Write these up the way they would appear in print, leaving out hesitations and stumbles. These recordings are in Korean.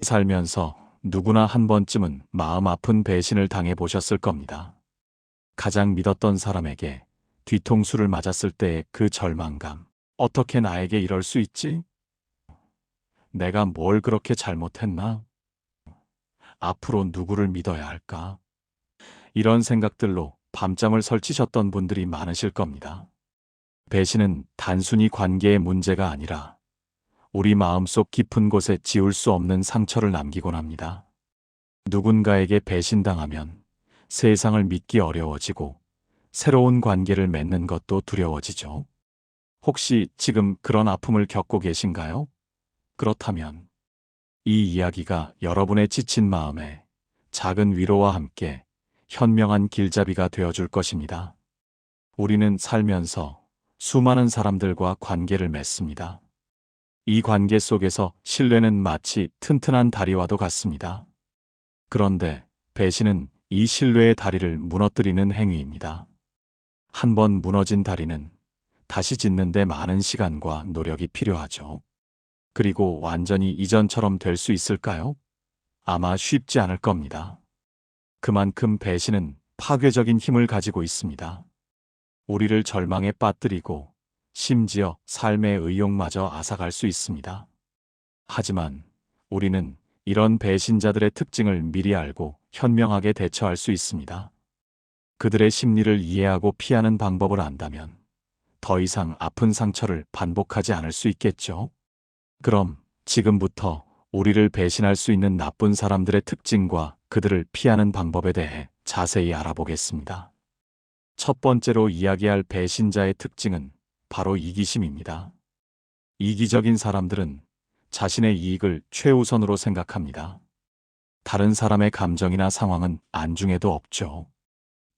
살면서 누구나 한 번쯤은 마음 아픈 배신을 당해 보셨을 겁니다. 가장 믿었던 사람에게 뒤통수를 맞았을 때의 그 절망감. 어떻게 나에게 이럴 수 있지? 내가 뭘 그렇게 잘못했나? 앞으로 누구를 믿어야 할까? 이런 생각들로 밤잠을 설치셨던 분들이 많으실 겁니다. 배신은 단순히 관계의 문제가 아니라 우리 마음속 깊은 곳에 지울 수 없는 상처를 남기곤 합니다. 누군가에게 배신당하면 세상을 믿기 어려워지고 새로운 관계를 맺는 것도 두려워지죠. 혹시 지금 그런 아픔을 겪고 계신가요? 그렇다면 이 이야기가 여러분의 지친 마음에 작은 위로와 함께 현명한 길잡이가 되어줄 것입니다. 우리는 살면서 수많은 사람들과 관계를 맺습니다. 이 관계 속에서 신뢰는 마치 튼튼한 다리와도 같습니다. 그런데 배신은 이 신뢰의 다리를 무너뜨리는 행위입니다. 한 번 무너진 다리는 다시 짓는 데 많은 시간과 노력이 필요하죠. 그리고 완전히 이전처럼 될 수 있을까요? 아마 쉽지 않을 겁니다. 그만큼 배신은 파괴적인 힘을 가지고 있습니다. 우리를 절망에 빠뜨리고 심지어 삶의 의욕마저 앗아갈 수 있습니다. 하지만 우리는 이런 배신자들의 특징을 미리 알고 현명하게 대처할 수 있습니다. 그들의 심리를 이해하고 피하는 방법을 안다면 더 이상 아픈 상처를 반복하지 않을 수 있겠죠. 그럼 지금부터 우리를 배신할 수 있는 나쁜 사람들의 특징과 그들을 피하는 방법에 대해 자세히 알아보겠습니다. 첫 번째로 이야기할 배신자의 특징은 바로 이기심입니다. 이기적인 사람들은 자신의 이익을 최우선으로 생각합니다. 다른 사람의 감정이나 상황은 안중에도 없죠.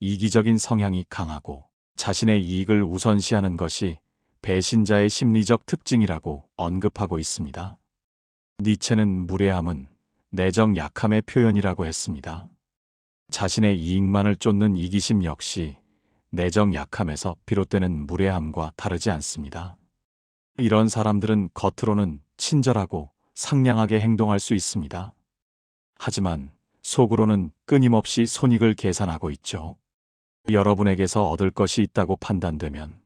이기적인 성향이 강하고 자신의 이익을 우선시하는 것이 배신자의 심리적 특징이라고 언급하고 있습니다. 니체는 무례함은 내적 약함의 표현이라고 했습니다. 자신의 이익만을 쫓는 이기심 역시 내적 약함에서 비롯되는 무례함과 다르지 않습니다. 이런 사람들은 겉으로는 친절하고 상냥하게 행동할 수 있습니다. 하지만 속으로는 끊임없이 손익을 계산하고 있죠. 여러분에게서 얻을 것이 있다고 판단되면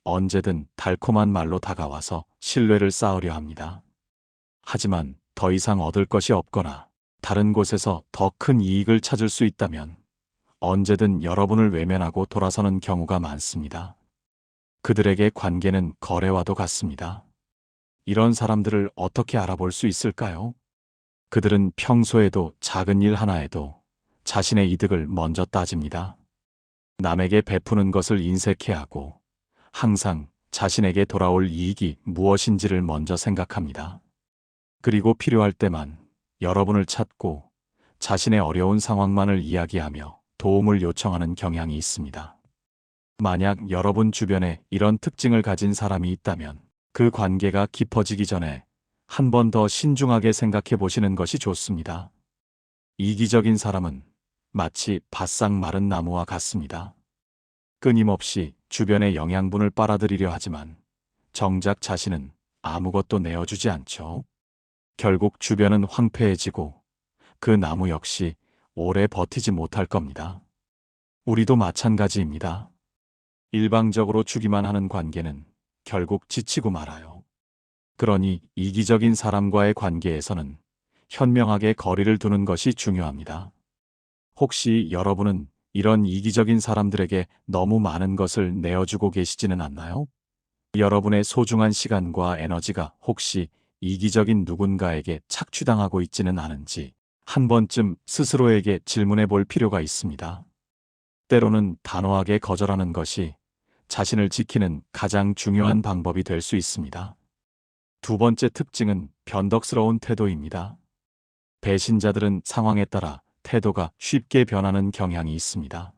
언제든 달콤한 말로 다가와서 신뢰를 쌓으려 합니다. 하지만 더 이상 얻을 것이 없거나 다른 곳에서 더 큰 이익을 찾을 수 있다면 언제든 여러분을 외면하고 돌아서는 경우가 많습니다. 그들에게 관계는 거래와도 같습니다. 이런 사람들을 어떻게 알아볼 수 있을까요? 그들은 평소에도 작은 일 하나에도 자신의 이득을 먼저 따집니다. 남에게 베푸는 것을 인색해하고 항상 자신에게 돌아올 이익이 무엇인지를 먼저 생각합니다. 그리고 필요할 때만 여러분을 찾고 자신의 어려운 상황만을 이야기하며 도움을 요청하는 경향이 있습니다. 만약 여러분 주변에 이런 특징을 가진 사람이 있다면 그 관계가 깊어지기 전에 한 번 더 신중하게 생각해 보시는 것이 좋습니다. 이기적인 사람은 마치 바싹 마른 나무와 같습니다. 끊임없이 주변의 영양분을 빨아들이려 하지만 정작 자신은 아무것도 내어주지 않죠. 결국 주변은 황폐해지고 그 나무 역시 오래 버티지 못할 겁니다. 우리도 마찬가지입니다. 일방적으로 주기만 하는 관계는 결국 지치고 말아요. 그러니 이기적인 사람과의 관계에서는 현명하게 거리를 두는 것이 중요합니다. 혹시 여러분은 이런 이기적인 사람들에게 너무 많은 것을 내어주고 계시지는 않나요? 여러분의 소중한 시간과 에너지가 혹시 이기적인 누군가에게 착취당하고 있지는 않은지 한 번쯤 스스로에게 질문해 볼 필요가 있습니다. 때로는 단호하게 거절하는 것이 자신을 지키는 가장 중요한 방법이 될 수 있습니다. 두 번째 특징은 변덕스러운 태도입니다. 배신자들은 상황에 따라 태도가 쉽게 변하는 경향이 있습니다.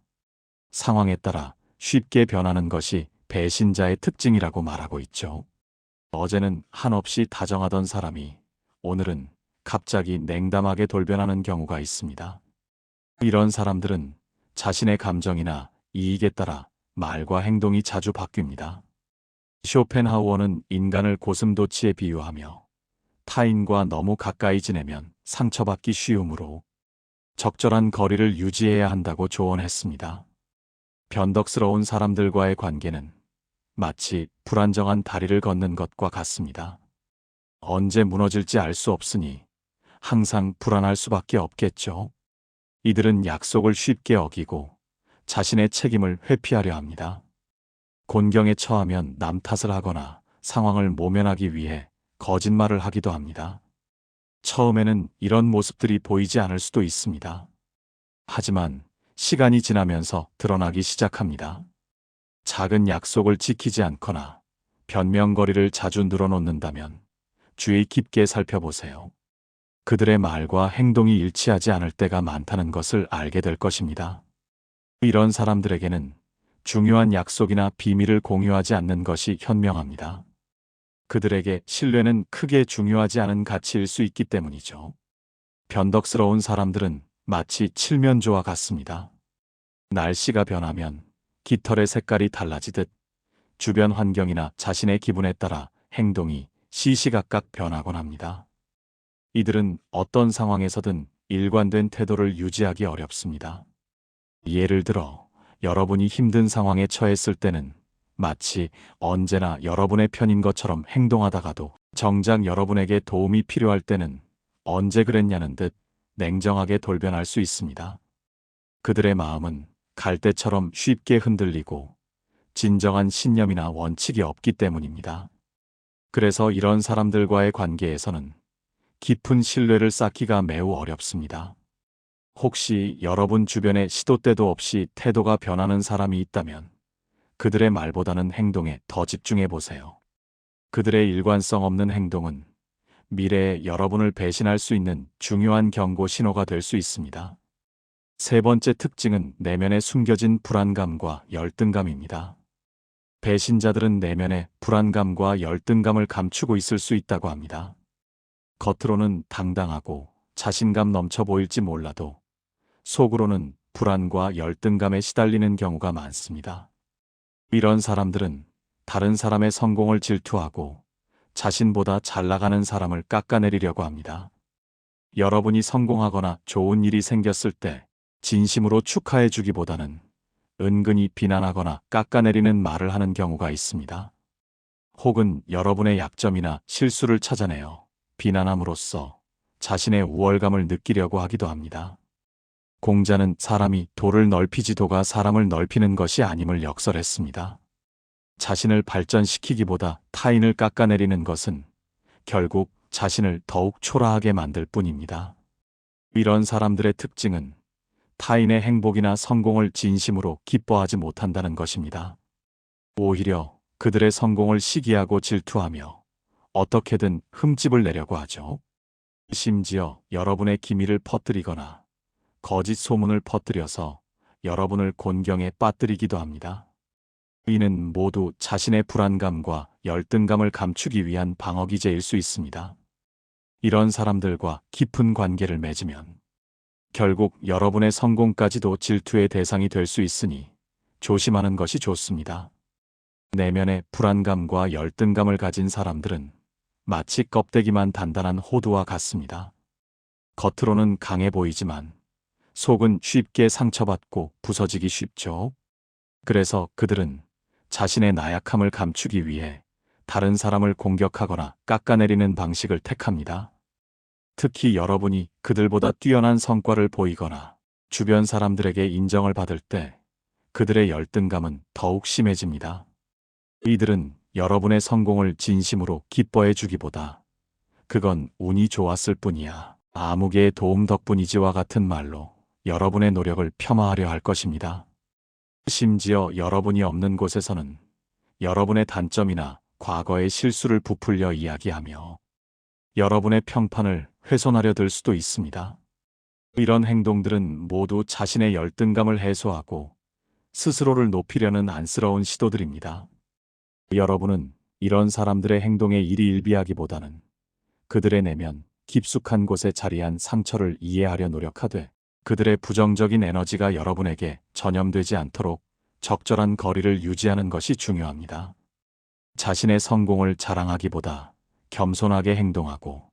상황에 따라 쉽게 변하는 것이 배신자의 특징이라고 말하고 있죠. 어제는 한없이 다정하던 사람이 오늘은 갑자기 냉담하게 돌변하는 경우가 있습니다. 이런 사람들은 자신의 감정이나 이익에 따라 말과 행동이 자주 바뀝니다. 쇼펜하우어는 인간을 고슴도치에 비유하며 타인과 너무 가까이 지내면 상처받기 쉬우므로 적절한 거리를 유지해야 한다고 조언했습니다. 변덕스러운 사람들과의 관계는 마치 불안정한 다리를 걷는 것과 같습니다. 언제 무너질지 알 수 없으니 항상 불안할 수밖에 없겠죠. 이들은 약속을 쉽게 어기고 자신의 책임을 회피하려 합니다. 곤경에 처하면 남 탓을 하거나 상황을 모면하기 위해 거짓말을 하기도 합니다. 처음에는 이런 모습들이 보이지 않을 수도 있습니다. 하지만 시간이 지나면서 드러나기 시작합니다. 작은 약속을 지키지 않거나 변명거리를 자주 늘어놓는다면 주의 깊게 살펴보세요. 그들의 말과 행동이 일치하지 않을 때가 많다는 것을 알게 될 것입니다. 이런 사람들에게는 중요한 약속이나 비밀을 공유하지 않는 것이 현명합니다. 그들에게 신뢰는 크게 중요하지 않은 가치일 수 있기 때문이죠. 변덕스러운 사람들은 마치 칠면조와 같습니다. 날씨가 변하면 깃털의 색깔이 달라지듯 주변 환경이나 자신의 기분에 따라 행동이 시시각각 변하곤 합니다. 이들은 어떤 상황에서든 일관된 태도를 유지하기 어렵습니다. 예를 들어 여러분이 힘든 상황에 처했을 때는 마치 언제나 여러분의 편인 것처럼 행동하다가도 정작 여러분에게 도움이 필요할 때는 언제 그랬냐는 듯 냉정하게 돌변할 수 있습니다. 그들의 마음은 갈대처럼 쉽게 흔들리고 진정한 신념이나 원칙이 없기 때문입니다. 그래서 이런 사람들과의 관계에서는 깊은 신뢰를 쌓기가 매우 어렵습니다. 혹시 여러분 주변에 시도 때도 없이 태도가 변하는 사람이 있다면 그들의 말보다는 행동에 더 집중해 보세요. 그들의 일관성 없는 행동은 미래에 여러분을 배신할 수 있는 중요한 경고 신호가 될 수 있습니다. 세 번째 특징은 내면에 숨겨진 불안감과 열등감입니다. 배신자들은 내면에 불안감과 열등감을 감추고 있을 수 있다고 합니다. 겉으로는 당당하고 자신감 넘쳐 보일지 몰라도 속으로는 불안과 열등감에 시달리는 경우가 많습니다. 이런 사람들은 다른 사람의 성공을 질투하고 자신보다 잘 나가는 사람을 깎아내리려고 합니다. 여러분이 성공하거나 좋은 일이 생겼을 때 진심으로 축하해 주기보다는 은근히 비난하거나 깎아내리는 말을 하는 경우가 있습니다. 혹은 여러분의 약점이나 실수를 찾아내어 비난함으로써 자신의 우월감을 느끼려고 하기도 합니다. 공자는 사람이 돌을 넓히지 도가 사람을 넓히는 것이 아님을 역설했습니다. 자신을 발전시키기보다 타인을 깎아내리는 것은 결국 자신을 더욱 초라하게 만들 뿐입니다. 이런 사람들의 특징은 타인의 행복이나 성공을 진심으로 기뻐하지 못한다는 것입니다. 오히려 그들의 성공을 시기하고 질투하며 어떻게든 흠집을 내려고 하죠. 심지어 여러분의 기밀을 퍼뜨리거나 거짓 소문을 퍼뜨려서 여러분을 곤경에 빠뜨리기도 합니다. 이는 모두 자신의 불안감과 열등감을 감추기 위한 방어기제일 수 있습니다. 이런 사람들과 깊은 관계를 맺으면 결국 여러분의 성공까지도 질투의 대상이 될 수 있으니 조심하는 것이 좋습니다. 내면의 불안감과 열등감을 가진 사람들은 마치 껍데기만 단단한 호두와 같습니다. 겉으로는 강해 보이지만 속은 쉽게 상처받고 부서지기 쉽죠. 그래서 그들은 자신의 나약함을 감추기 위해 다른 사람을 공격하거나 깎아내리는 방식을 택합니다. 특히 여러분이 그들보다 뛰어난 성과를 보이거나 주변 사람들에게 인정을 받을 때 그들의 열등감은 더욱 심해집니다. 이들은 여러분의 성공을 진심으로 기뻐해 주기보다 그건 운이 좋았을 뿐이야, 아무개의 도움 덕분이지와 같은 말로 여러분의 노력을 폄하하려 할 것입니다. 심지어 여러분이 없는 곳에서는 여러분의 단점이나 과거의 실수를 부풀려 이야기하며 여러분의 평판을 훼손하려 들 수도 있습니다. 이런 행동들은 모두 자신의 열등감을 해소하고 스스로를 높이려는 안쓰러운 시도들입니다. 여러분은 이런 사람들의 행동에 일희일비하기보다는 그들의 내면 깊숙한 곳에 자리한 상처를 이해하려 노력하되 그들의 부정적인 에너지가 여러분에게 전염되지 않도록 적절한 거리를 유지하는 것이 중요합니다. 자신의 성공을 자랑하기보다 겸손하게 행동하고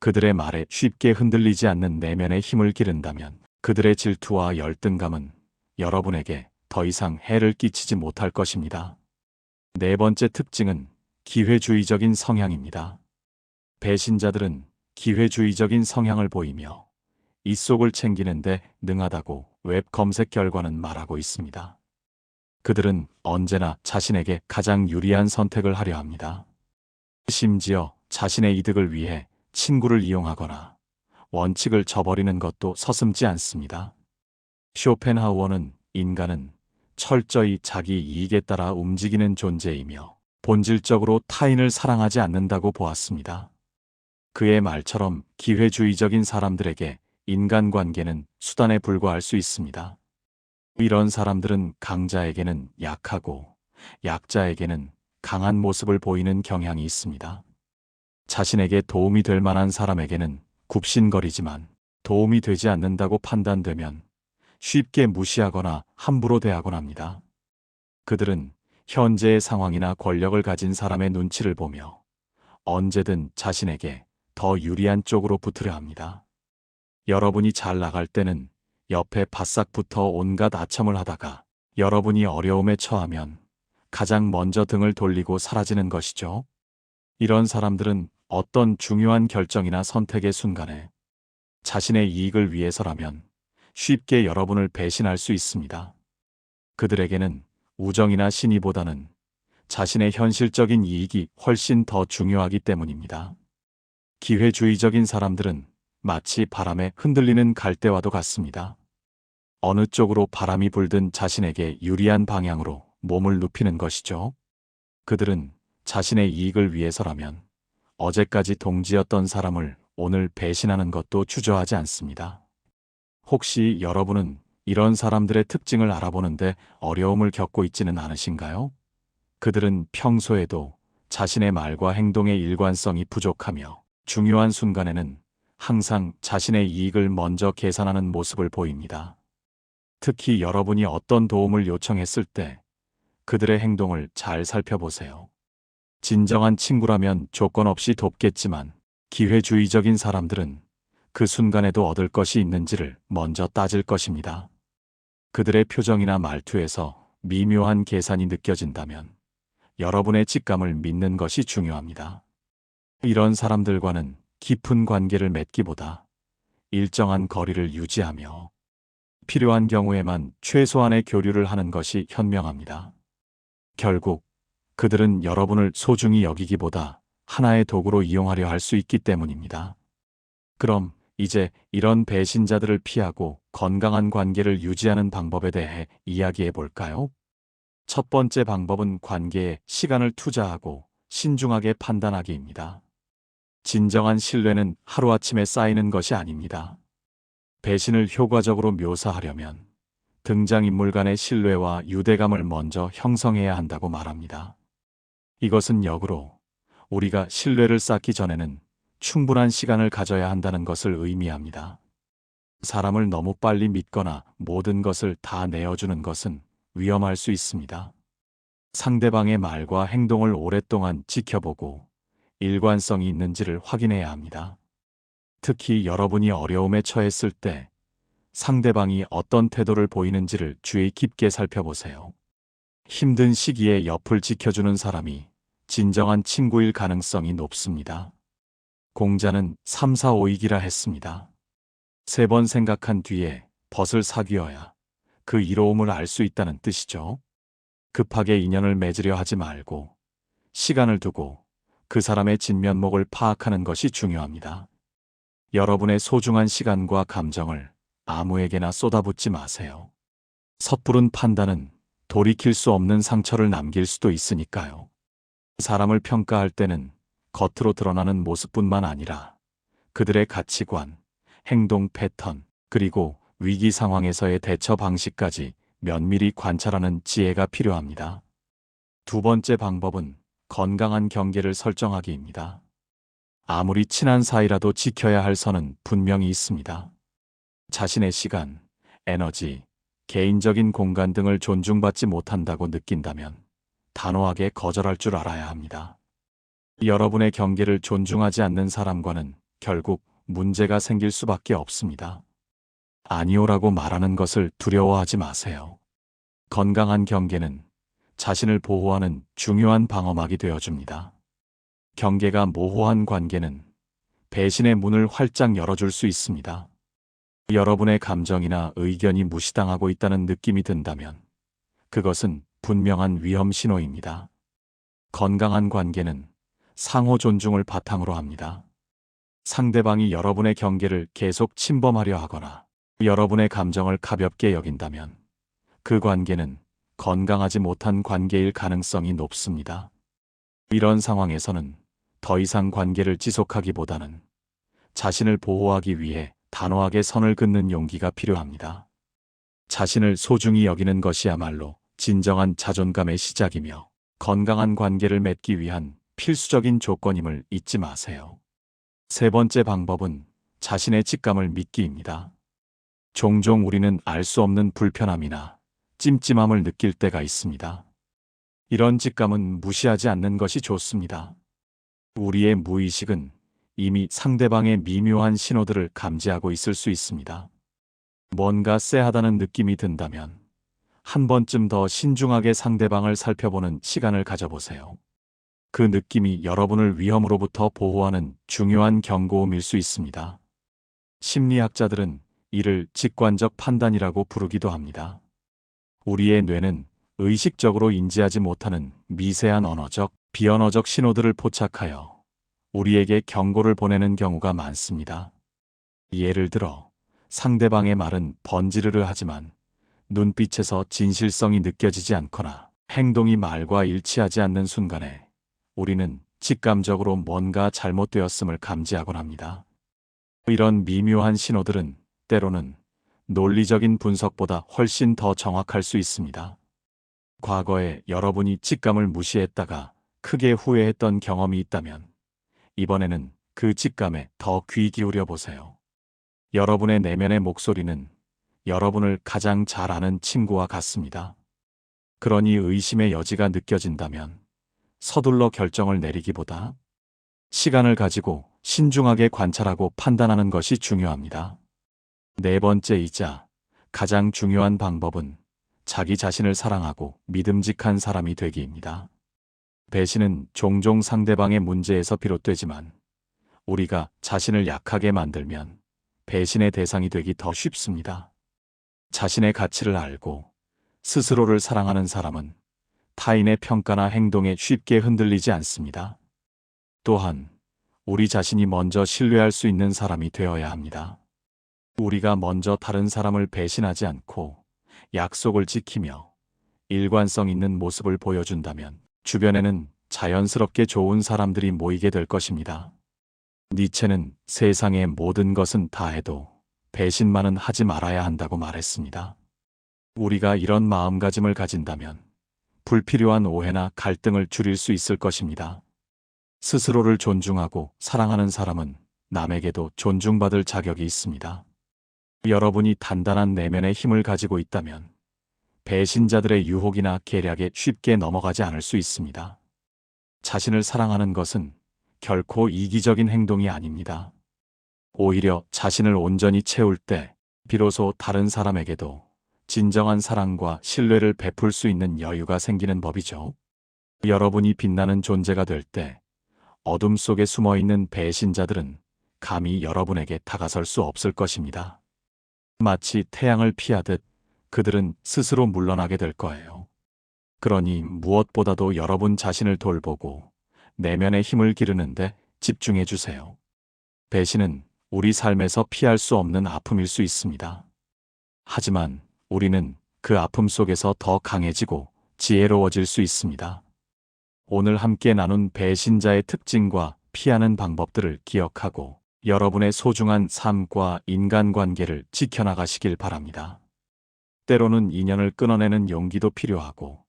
그들의 말에 쉽게 흔들리지 않는 내면의 힘을 기른다면 그들의 질투와 열등감은 여러분에게 더 이상 해를 끼치지 못할 것입니다. 네 번째 특징은 기회주의적인 성향입니다. 배신자들은 기회주의적인 성향을 보이며 이속을 챙기는데 능하다고 웹 검색 결과는 말하고 있습니다. 그들은 언제나 자신에게 가장 유리한 선택을 하려 합니다. 심지어 자신의 이득을 위해 친구를 이용하거나 원칙을 저버리는 것도 서슴지 않습니다. 쇼펜하우어는 인간은 철저히 자기 이익에 따라 움직이는 존재이며 본질적으로 타인을 사랑하지 않는다고 보았습니다. 그의 말처럼 기회주의적인 사람들에게 인간관계는 수단에 불과할 수 있습니다. 이런 사람들은 강자에게는 약하고 약자에게는 강한 모습을 보이는 경향이 있습니다. 자신에게 도움이 될 만한 사람에게는 굽신거리지만 도움이 되지 않는다고 판단되면 쉽게 무시하거나 함부로 대하곤 합니다. 그들은 현재의 상황이나 권력을 가진 사람의 눈치를 보며 언제든 자신에게 더 유리한 쪽으로 붙으려 합니다. 여러분이 잘 나갈 때는 옆에 바싹 붙어 온갖 아첨을 하다가 여러분이 어려움에 처하면 가장 먼저 등을 돌리고 사라지는 것이죠. 이런 사람들은 어떤 중요한 결정이나 선택의 순간에 자신의 이익을 위해서라면 쉽게 여러분을 배신할 수 있습니다. 그들에게는 우정이나 신의보다는 자신의 현실적인 이익이 훨씬 더 중요하기 때문입니다. 기회주의적인 사람들은 마치 바람에 흔들리는 갈대와도 같습니다. 어느 쪽으로 바람이 불든 자신에게 유리한 방향으로 몸을 눕히는 것이죠. 그들은 자신의 이익을 위해서라면 어제까지 동지였던 사람을 오늘 배신하는 것도 주저하지 않습니다. 혹시 여러분은 이런 사람들의 특징을 알아보는데 어려움을 겪고 있지는 않으신가요? 그들은 평소에도 자신의 말과 행동의 일관성이 부족하며 중요한 순간에는 항상 자신의 이익을 먼저 계산하는 모습을 보입니다. 특히 여러분이 어떤 도움을 요청했을 때 그들의 행동을 잘 살펴보세요. 진정한 친구라면 조건 없이 돕겠지만 기회주의적인 사람들은 그 순간에도 얻을 것이 있는지를 먼저 따질 것입니다. 그들의 표정이나 말투에서 미묘한 계산이 느껴진다면 여러분의 직감을 믿는 것이 중요합니다. 이런 사람들과는 깊은 관계를 맺기보다 일정한 거리를 유지하며 필요한 경우에만 최소한의 교류를 하는 것이 현명합니다. 결국 그들은 여러분을 소중히 여기기보다 하나의 도구로 이용하려 할 수 있기 때문입니다. 그럼 이제 이런 배신자들을 피하고 건강한 관계를 유지하는 방법에 대해 이야기해 볼까요? 첫 번째 방법은 관계에 시간을 투자하고 신중하게 판단하기입니다. 진정한 신뢰는 하루아침에 쌓이는 것이 아닙니다. 배신을 효과적으로 묘사하려면 등장인물 간의 신뢰와 유대감을 먼저 형성해야 한다고 말합니다. 이것은 역으로 우리가 신뢰를 쌓기 전에는 충분한 시간을 가져야 한다는 것을 의미합니다. 사람을 너무 빨리 믿거나 모든 것을 다 내어주는 것은 위험할 수 있습니다. 상대방의 말과 행동을 오랫동안 지켜보고 일관성이 있는지를 확인해야 합니다. 특히 여러분이 어려움에 처했을 때 상대방이 어떤 태도를 보이는지를 주의 깊게 살펴보세요. 힘든 시기에 옆을 지켜주는 사람이 진정한 친구일 가능성이 높습니다. 공자는 3, 4, 5이기라 했습니다. 3번 생각한 뒤에 벗을 사귀어야 그 이로움을 알 수 있다는 뜻이죠. 급하게 인연을 맺으려 하지 말고 시간을 두고 그 사람의 진면목을 파악하는 것이 중요합니다. 여러분의 소중한 시간과 감정을 아무에게나 쏟아붓지 마세요. 섣부른 판단은 돌이킬 수 없는 상처를 남길 수도 있으니까요. 사람을 평가할 때는 겉으로 드러나는 모습뿐만 아니라 그들의 가치관, 행동 패턴, 그리고 위기 상황에서의 대처 방식까지 면밀히 관찰하는 지혜가 필요합니다. 두 번째 방법은 건강한 경계를 설정하기입니다. 아무리 친한 사이라도 지켜야 할 선은 분명히 있습니다. 자신의 시간, 에너지, 개인적인 공간 등을 존중받지 못한다고 느낀다면 단호하게 거절할 줄 알아야 합니다. 여러분의 경계를 존중하지 않는 사람과는 결국 문제가 생길 수밖에 없습니다. 아니오라고 말하는 것을 두려워하지 마세요. 건강한 경계는 자신을 보호하는 중요한 방어막이 되어줍니다. 경계가 모호한 관계는 배신의 문을 활짝 열어줄 수 있습니다. 여러분의 감정이나 의견이 무시당하고 있다는 느낌이 든다면 그것은 분명한 위험 신호입니다. 건강한 관계는 상호 존중을 바탕으로 합니다. 상대방이 여러분의 경계를 계속 침범하려 하거나 여러분의 감정을 가볍게 여긴다면 그 관계는 건강하지 못한 관계일 가능성이 높습니다. 이런 상황에서는 더 이상 관계를 지속하기보다는 자신을 보호하기 위해 단호하게 선을 긋는 용기가 필요합니다. 자신을 소중히 여기는 것이야말로 진정한 자존감의 시작이며 건강한 관계를 맺기 위한 필수적인 조건임을 잊지 마세요. 세 번째 방법은 자신의 직감을 믿기입니다. 종종 우리는 알 수 없는 불편함이나 찜찜함을 느낄 때가 있습니다. 이런 직감은 무시하지 않는 것이 좋습니다. 우리의 무의식은 이미 상대방의 미묘한 신호들을 감지하고 있을 수 있습니다. 뭔가 쎄하다는 느낌이 든다면 한 번쯤 더 신중하게 상대방을 살펴보는 시간을 가져보세요. 그 느낌이 여러분을 위험으로부터 보호하는 중요한 경고음일 수 있습니다. 심리학자들은 이를 직관적 판단이라고 부르기도 합니다. 우리의 뇌는 의식적으로 인지하지 못하는 미세한 언어적, 비언어적 신호들을 포착하여 우리에게 경고를 보내는 경우가 많습니다. 예를 들어 상대방의 말은 번지르르 하지만 눈빛에서 진실성이 느껴지지 않거나 행동이 말과 일치하지 않는 순간에 우리는 직감적으로 뭔가 잘못되었음을 감지하곤 합니다. 이런 미묘한 신호들은 때로는 논리적인 분석보다 훨씬 더 정확할 수 있습니다. 과거에 여러분이 직감을 무시했다가 크게 후회했던 경험이 있다면 이번에는 그 직감에 더 귀 기울여 보세요. 여러분의 내면의 목소리는 여러분을 가장 잘 아는 친구와 같습니다. 그러니 의심의 여지가 느껴진다면 서둘러 결정을 내리기보다 시간을 가지고 신중하게 관찰하고 판단하는 것이 중요합니다. 네 번째이자 가장 중요한 방법은 자기 자신을 사랑하고 믿음직한 사람이 되기입니다. 배신은 종종 상대방의 문제에서 비롯되지만 우리가 자신을 약하게 만들면 배신의 대상이 되기 더 쉽습니다. 자신의 가치를 알고 스스로를 사랑하는 사람은 타인의 평가나 행동에 쉽게 흔들리지 않습니다. 또한 우리 자신이 먼저 신뢰할 수 있는 사람이 되어야 합니다. 우리가 먼저 다른 사람을 배신하지 않고 약속을 지키며 일관성 있는 모습을 보여준다면 주변에는 자연스럽게 좋은 사람들이 모이게 될 것입니다. 니체는 세상의 모든 것은 다 해도 배신만은 하지 말아야 한다고 말했습니다. 우리가 이런 마음가짐을 가진다면 불필요한 오해나 갈등을 줄일 수 있을 것입니다. 스스로를 존중하고 사랑하는 사람은 남에게도 존중받을 자격이 있습니다. 여러분이 단단한 내면의 힘을 가지고 있다면 배신자들의 유혹이나 계략에 쉽게 넘어가지 않을 수 있습니다. 자신을 사랑하는 것은 결코 이기적인 행동이 아닙니다. 오히려 자신을 온전히 채울 때 비로소 다른 사람에게도 진정한 사랑과 신뢰를 베풀 수 있는 여유가 생기는 법이죠. 여러분이 빛나는 존재가 될 때 어둠 속에 숨어있는 배신자들은 감히 여러분에게 다가설 수 없을 것입니다. 마치 태양을 피하듯 그들은 스스로 물러나게 될 거예요. 그러니 무엇보다도 여러분 자신을 돌보고 내면의 힘을 기르는데 집중해 주세요. 배신은 우리 삶에서 피할 수 없는 아픔일 수 있습니다. 하지만 우리는 그 아픔 속에서 더 강해지고 지혜로워질 수 있습니다. 오늘 함께 나눈 배신자의 특징과 피하는 방법들을 기억하고 여러분의 소중한 삶과 인간관계를 지켜나가시길 바랍니다. 때로는 인연을 끊어내는 용기도 필요하고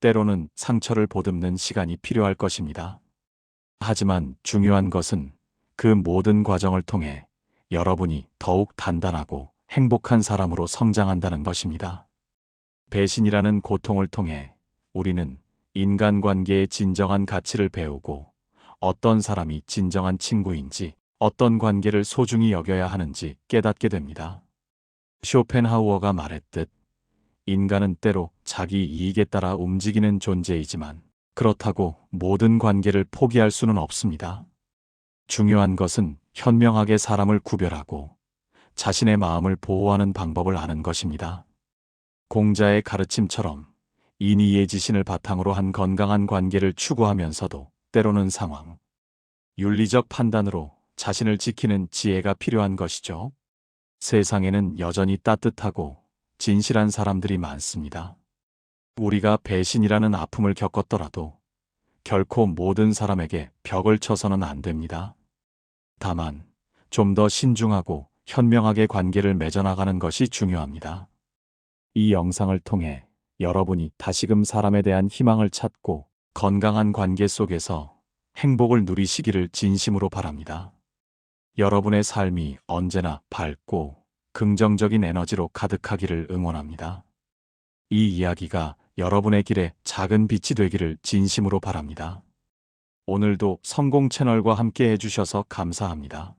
때로는 상처를 보듬는 시간이 필요할 것입니다. 하지만 중요한 것은 그 모든 과정을 통해 여러분이 더욱 단단하고 행복한 사람으로 성장한다는 것입니다. 배신이라는 고통을 통해 우리는 인간관계의 진정한 가치를 배우고 어떤 사람이 진정한 친구인지 어떤 관계를 소중히 여겨야 하는지 깨닫게 됩니다. 쇼펜하우어가 말했듯 인간은 때로 자기 이익에 따라 움직이는 존재이지만 그렇다고 모든 관계를 포기할 수는 없습니다. 중요한 것은 현명하게 사람을 구별하고 자신의 마음을 보호하는 방법을 아는 것입니다. 공자의 가르침처럼 인의의 지신을 바탕으로 한 건강한 관계를 추구하면서도 때로는 상황, 윤리적 판단으로 자신을 지키는 지혜가 필요한 것이죠. 세상에는 여전히 따뜻하고 진실한 사람들이 많습니다. 우리가 배신이라는 아픔을 겪었더라도 결코 모든 사람에게 벽을 쳐서는 안 됩니다. 다만 좀 더 신중하고 현명하게 관계를 맺어나가는 것이 중요합니다. 이 영상을 통해 여러분이 다시금 사람에 대한 희망을 찾고 건강한 관계 속에서 행복을 누리시기를 진심으로 바랍니다. 여러분의 삶이 언제나 밝고 긍정적인 에너지로 가득하기를 응원합니다. 이 이야기가 여러분의 길에 작은 빛이 되기를 진심으로 바랍니다. 오늘도 성공 채널과 함께 해주셔서 감사합니다.